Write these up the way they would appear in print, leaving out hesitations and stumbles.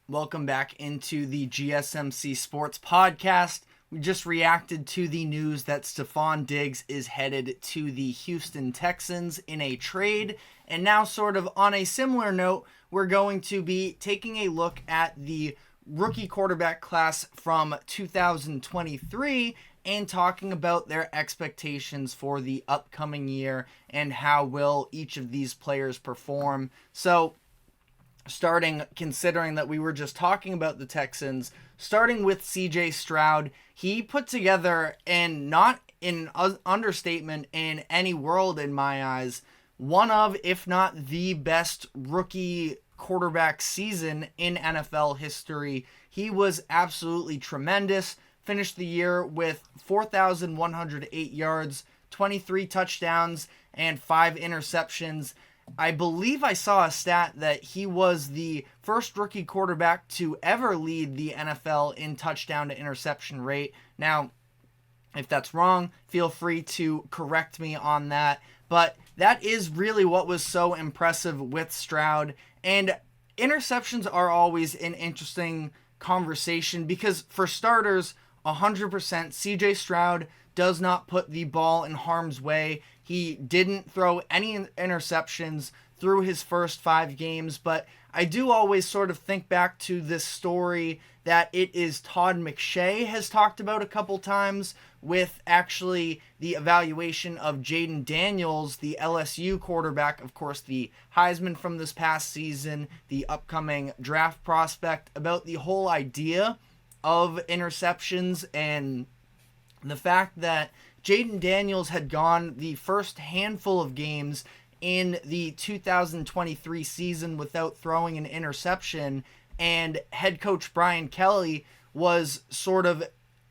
Welcome back into the GSMC Sports Podcast. We just reacted to the news that Stefon Diggs is headed to the Houston Texans in a trade. And now, sort of on a similar note, we're going to be taking a look at the rookie quarterback class from 2023 and talking about their expectations for the upcoming year and how will each of these players perform. So, considering that we were just talking about the Texans, starting with CJ Stroud, he put together, and not in understatement in any world in my eyes, one of, if not the best rookie quarterback season in NFL history. He was absolutely tremendous. Finished the year with 4,108 yards, 23 touchdowns, and 5 interceptions. I believe I saw a stat that he was the first rookie quarterback to ever lead the NFL in touchdown to interception rate. Now, if that's wrong, feel free to correct me on that. But that is really what was so impressive with Stroud. And interceptions are always an interesting conversation because, for starters, 100% CJ Stroud does not put the ball in harm's way. He didn't throw any interceptions through his first 5 games, but I do always sort of think back to this story that it is Todd McShay has talked about a couple times with actually the evaluation of Jaden Daniels, the LSU quarterback, of course, the Heisman from this past season, the upcoming draft prospect, about the whole idea of interceptions and the fact that Jaden Daniels had gone the first handful of games in the 2023 season without throwing an interception, and head coach Brian Kelly was sort of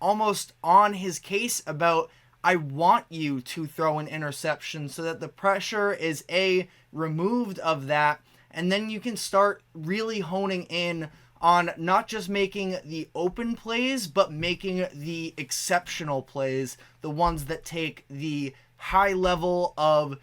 almost on his case about, I want you to throw an interception so that the pressure is removed of that, and then you can start really honing in on not just making the open plays, but making the exceptional plays, the ones that take the high level of,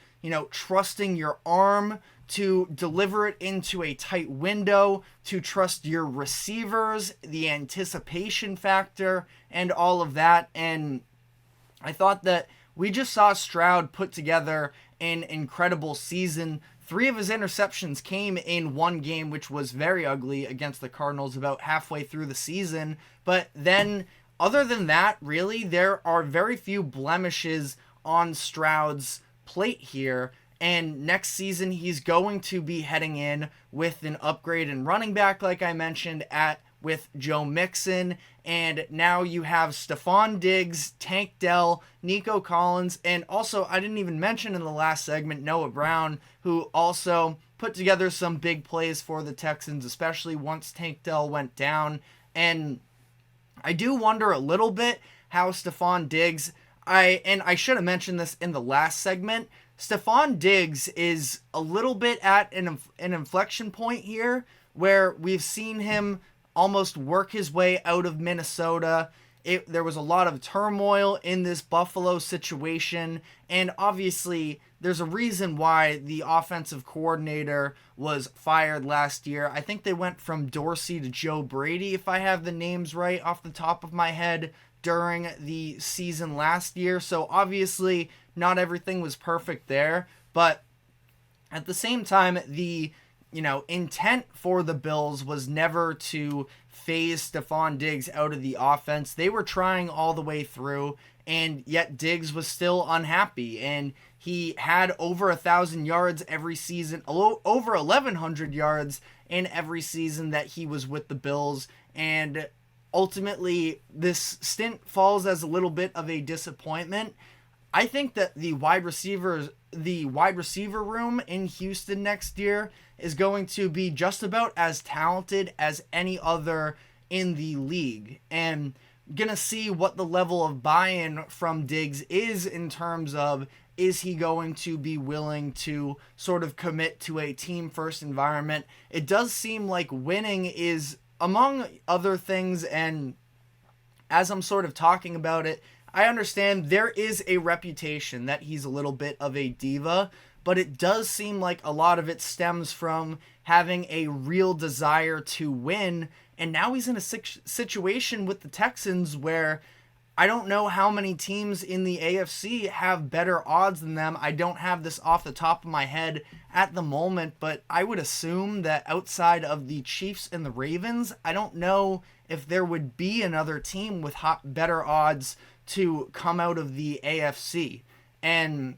trusting your arm to deliver it into a tight window, to trust your receivers, the anticipation factor, and all of that. And I thought that we just saw Stroud put together an incredible season. 3 of his interceptions came in one game, which was very ugly against the Cardinals about halfway through the season. But then, other than that, really, there are very few blemishes on Stroud's plate here. And next season, he's going to be heading in with an upgrade in running back, like I mentioned, with Joe Mixon. And now you have Stefon Diggs, Tank Dell, Nico Collins, and also, I didn't even mention in the last segment, Noah Brown, who also put together some big plays for the Texans, especially once Tank Dell went down. And I do wonder a little bit how Stefon Diggs, I should have mentioned this in the last segment, Stefon Diggs is a little bit at an inflection point here where we've seen him almost work his way out of Minnesota. There was a lot of turmoil in this Buffalo situation, and obviously there's a reason why the offensive coordinator was fired last year. I think they went from Dorsey to Joe Brady, if I have the names right off the top of my head, during the season last year. So obviously not everything was perfect there, but at the same time, the intent for the Bills was never to phase Stefon Diggs out of the offense. They were trying all the way through, and yet Diggs was still unhappy. And he had over 1,000 yards every season, over 1,100 yards in every season that he was with the Bills. And ultimately, this stint falls as a little bit of a disappointment. I think that the wide receiver room in Houston next year is going to be just about as talented as any other in the league. And gonna see what the level of buy-in from Diggs is in terms of, is he going to be willing to sort of commit to a team-first environment? It does seem like winning is, among other things, and as I'm sort of talking about it, I understand there is a reputation that he's a little bit of a diva, but it does seem like a lot of it stems from having a real desire to win. And now he's in a situation with the Texans where I don't know how many teams in the AFC have better odds than them. I don't have this off the top of my head at the moment, but I would assume that outside of the Chiefs and the Ravens, I don't know if there would be another team with better odds to come out of the AFC. And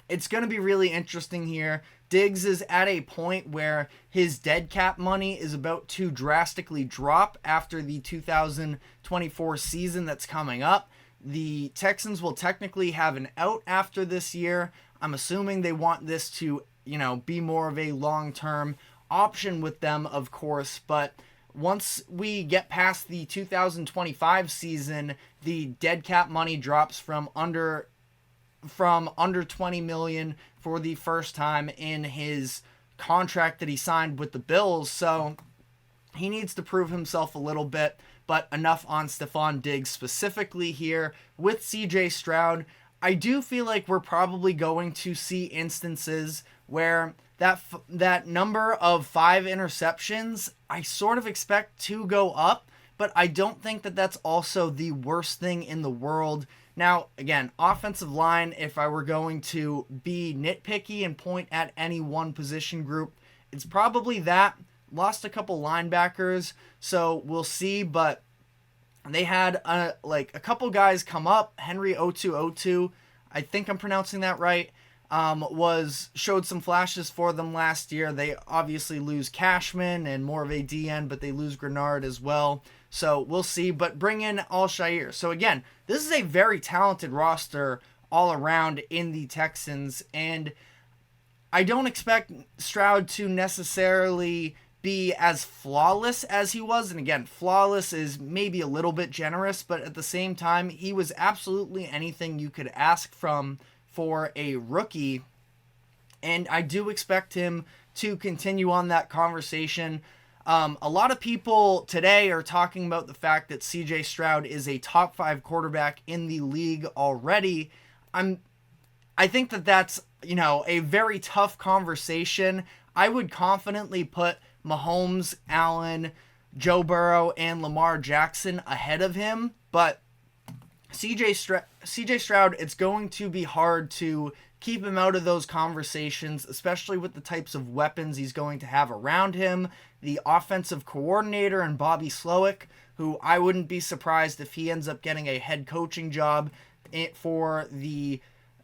it's going to be really interesting here. Diggs is at a point where his dead cap money is about to drastically drop after the 2024 season that's coming up. The Texans will technically have an out after this year. I'm assuming they want this to, be more of a long-term option with them, of course, but once we get past the 2025 season, the dead cap money drops from under 20 million for the first time in his contract that he signed with the Bills. So he needs to prove himself a little bit, but enough on Stefon Diggs specifically here. With CJ Stroud, I do feel like we're probably going to see instances where that number of 5 interceptions, I sort of expect to go up, but I don't think that that's also the worst thing in the world. Now, again, offensive line, if I were going to be nitpicky and point at any one position group, it's probably that. Lost a couple linebackers, so we'll see, but they had a couple guys come up. Henry Otu, I think I'm pronouncing that right, showed some flashes for them last year. They obviously lose Cashman and more of a DN, but they lose Grenard as well. So we'll see, but bring in Al-Shaair. So again, this is a very talented roster all around in the Texans, and I don't expect Stroud to necessarily be as flawless as he was. And again, flawless is maybe a little bit generous, but at the same time, he was absolutely anything you could ask for a rookie. And I do expect him to continue on that conversation. A lot of people today are talking about the fact that CJ Stroud is a top 5 quarterback in the league already. I think that that's, a very tough conversation. I would confidently put Mahomes, Allen, Joe Burrow, and Lamar Jackson ahead of him, but CJ Stroud, it's going to be hard to keep him out of those conversations, especially with the types of weapons he's going to have around him. The offensive coordinator and Bobby Slowick, who I wouldn't be surprised if he ends up getting a head coaching job for the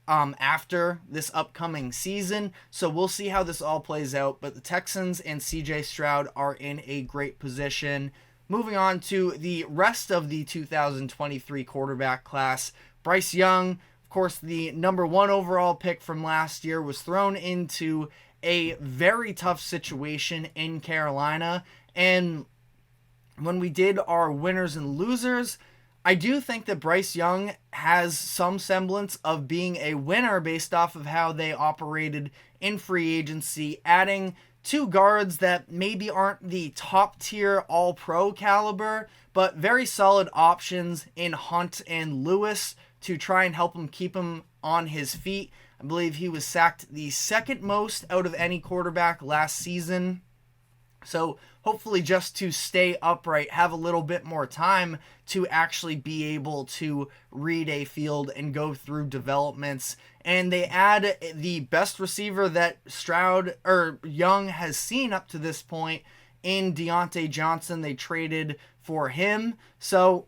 after this upcoming season. So we'll see how this all plays out. But the Texans and CJ Stroud are in a great position. Moving on to the rest of the 2023 quarterback class, Bryce Young, of course, the number 1 overall pick from last year, was thrown into a very tough situation in Carolina. And when we did our winners and losers, I do think that Bryce Young has some semblance of being a winner based off of how they operated in free agency, adding 2 guards that maybe aren't the top tier all-pro caliber, but very solid options in Hunt and Lewis to try and help him keep him on his feet. I believe he was sacked the second most out of any quarterback last season. So hopefully just to stay upright, have a little bit more time to actually be able to read a field and go through developments. And they add the best receiver that Young has seen up to this point in Deontay Johnson. They traded for him. So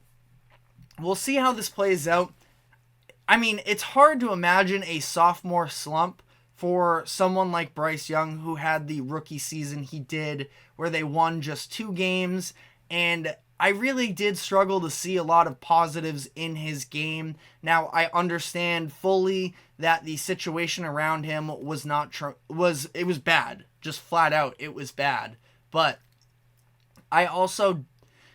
we'll see how this plays out. I mean, it's hard to imagine a sophomore slump for someone like Bryce Young, who had the rookie season he did, where they won just 2 games, and I really did struggle to see a lot of positives in his game. Now, I understand fully that the situation around him was it was bad, just flat out, it was bad. But I also,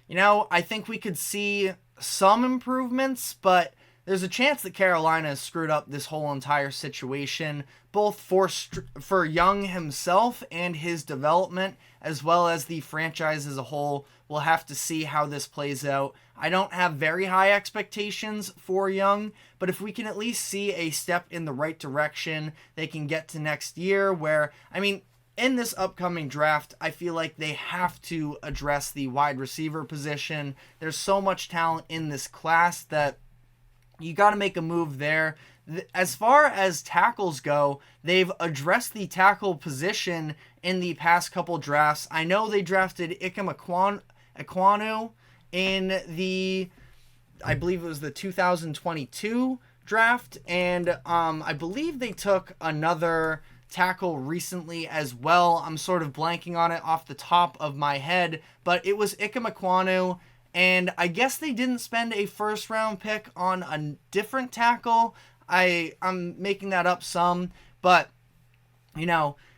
I think we could see some improvements, but there's a chance that Carolina has screwed up this whole entire situation, both for Young himself and his development, as well as the franchise as a whole. We'll have to see how this plays out. I don't have very high expectations for Young, but if we can at least see a step in the right direction, they can get to next year where, in this upcoming draft, I feel like they have to address the wide receiver position. There's so much talent in this class that you got to make a move there. As far as tackles go, they've addressed the tackle position in the past couple drafts. I know they drafted Ikem Ekwonu in I believe it was the 2022 draft, and I believe they took another tackle recently as well. I'm sort of blanking on it off the top of my head, but it was Ikem Ekwonu. And I guess they didn't spend a first-round pick on a different tackle. I'm making that up some. But,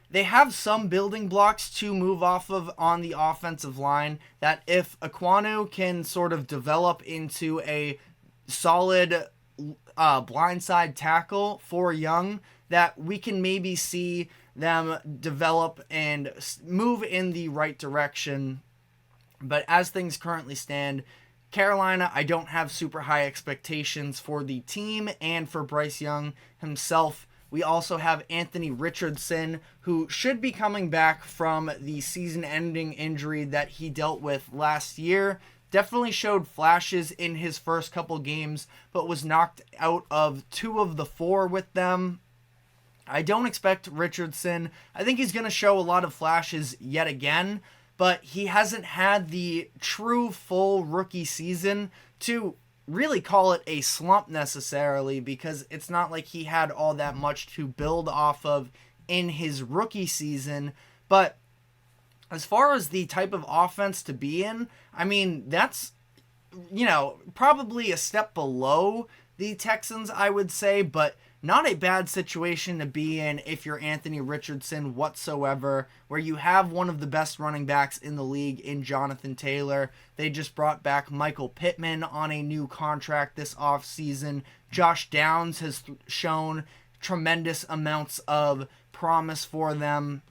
they have some building blocks to move off of on the offensive line that if Ekwonu can sort of develop into a solid blindside tackle for Young, that we can maybe see them develop and move in the right direction. But as things currently stand, Carolina, I don't have super high expectations for the team and for Bryce Young himself. We also have Anthony Richardson, who should be coming back from the season-ending injury that he dealt with last year. Definitely showed flashes in his first couple games, but was knocked out of 2 of the 4 with them. I don't expect Richardson. I think he's going to show a lot of flashes yet again, but he hasn't had the true full rookie season to really call it a slump necessarily, because it's not like he had all that much to build off of in his rookie season. But as far as the type of offense to be in, that's, probably a step below the Texans, I would say, but not a bad situation to be in if you're Anthony Richardson whatsoever, where you have one of the best running backs in the league in Jonathan Taylor. They just brought back Michael Pittman on a new contract this offseason. Josh Downs has shown tremendous amounts of promise for them.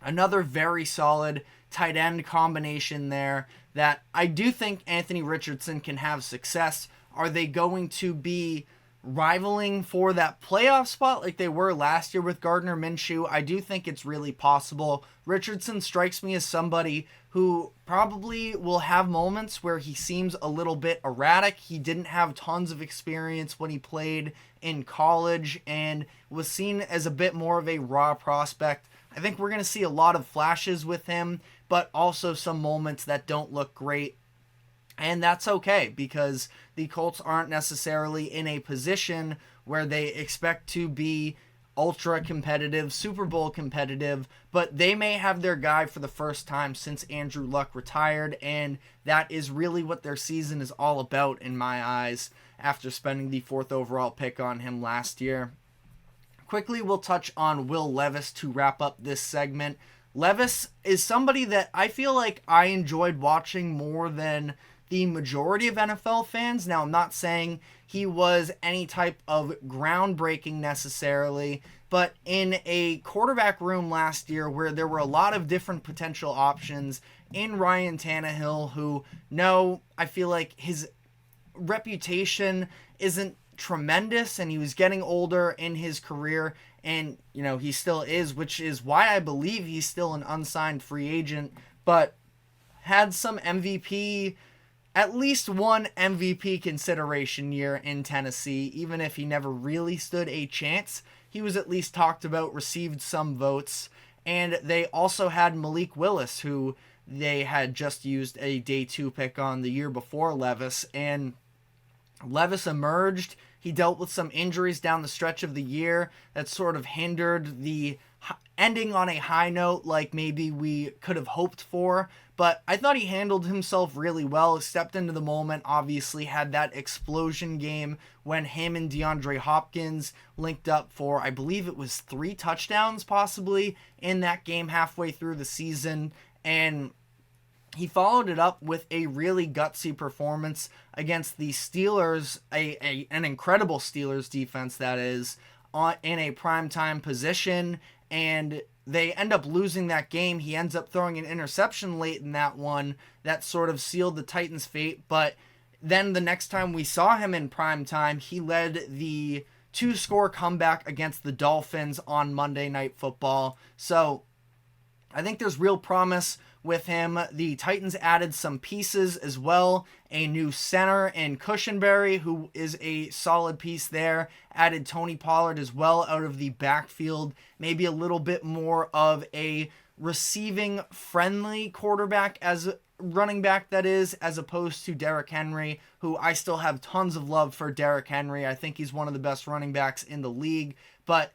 Another very solid tight end combination there that I do think Anthony Richardson can have success. Are they going to be rivaling for that playoff spot like they were last year with Gardner Minshew? I do think it's really possible. Richardson strikes me as somebody who probably will have moments where he seems a little bit erratic. He didn't have tons of experience when he played in college and was seen as a bit more of a raw prospect. I think we're going to see a lot of flashes with him, but also some moments that don't look great. And that's okay, because the Colts aren't necessarily in a position where they expect to be ultra competitive, Super Bowl competitive, but they may have their guy for the first time since Andrew Luck retired, and that is really what their season is all about in my eyes after spending the 4th overall pick on him last year. Quickly, we'll touch on Will Levis to wrap up this segment. Levis is somebody that I feel like I enjoyed watching more than the majority of NFL fans. Now, I'm not saying he was any type of groundbreaking necessarily, but in a quarterback room last year where there were a lot of different potential options in Ryan Tannehill, who, no, I feel like his reputation isn't tremendous, and he was getting older in his career, and, he still is, which is why I believe he's still an unsigned free agent, but had some MVP, at least one MVP consideration year in Tennessee. Even if he never really stood a chance, he was at least talked about, received some votes. And they also had Malik Willis, who they had just used a day 2 pick on the year before Levis. And Levis emerged. He dealt with some injuries down the stretch of the year that sort of hindered the ending on a high note like maybe we could have hoped for. But I thought he handled himself really well, stepped into the moment, obviously had that explosion game when him and DeAndre Hopkins linked up for, I believe it was 3 touchdowns possibly in that game halfway through the season. And he followed it up with a really gutsy performance against the Steelers, an incredible Steelers defense that is, in a primetime position, and they end up losing that game. He ends up throwing an interception late in that one that sort of sealed the Titans' fate, but then the next time we saw him in primetime, he led the 2-score comeback against the Dolphins on Monday Night Football. So I think there's real promise with him. The Titans added some pieces as well. A new center in Cushenberry, who is a solid piece there. Added Tony Pollard as well out of the backfield. Maybe a little bit more of a receiving friendly quarterback as running back, that is, as opposed to Derrick Henry, who I still have tons of love for. Derrick Henry, I think he's one of the best running backs in the league. But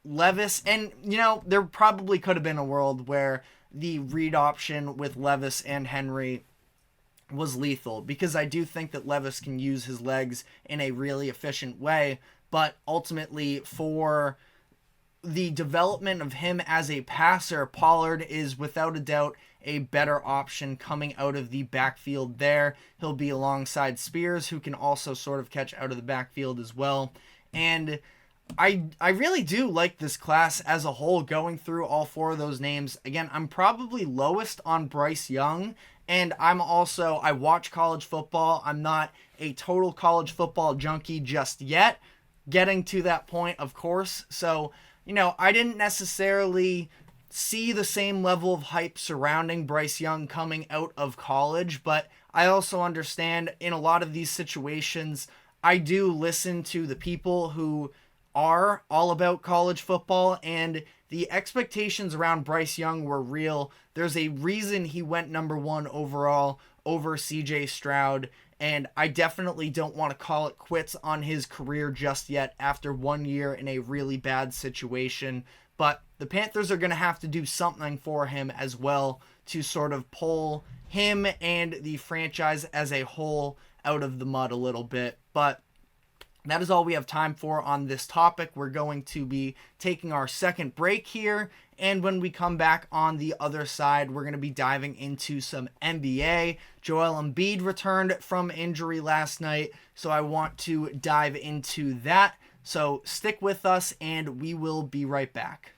Levis, and there probably could have been a world where the read option with Levis and Henry was lethal, because I do think that Levis can use his legs in a really efficient way, but ultimately for the development of him as a passer, Pollard is without a doubt a better option coming out of the backfield there. He'll be alongside Spears, who can also sort of catch out of the backfield as well. And I really do like this class as a whole, going through all four of those names. Again, I'm probably lowest on Bryce Young, and I watch college football. I'm not a total college football junkie just yet. Getting to that point, of course. So, I didn't necessarily see the same level of hype surrounding Bryce Young coming out of college, but I also understand in a lot of these situations, I do listen to the people who are all about college football, and the expectations around Bryce Young were real. There's a reason he went number 1 overall over CJ Stroud, and I definitely don't want to call it quits on his career just yet after 1 year in a really bad situation. But the Panthers are going to have to do something for him as well to sort of pull him and the franchise as a whole out of the mud a little bit. But that is all we have time for on this topic. We're going to be taking our second break here, and when we come back on the other side, we're going to be diving into some NBA. Joel Embiid returned from injury last night, so I want to dive into that. So stick with us, and we will be right back.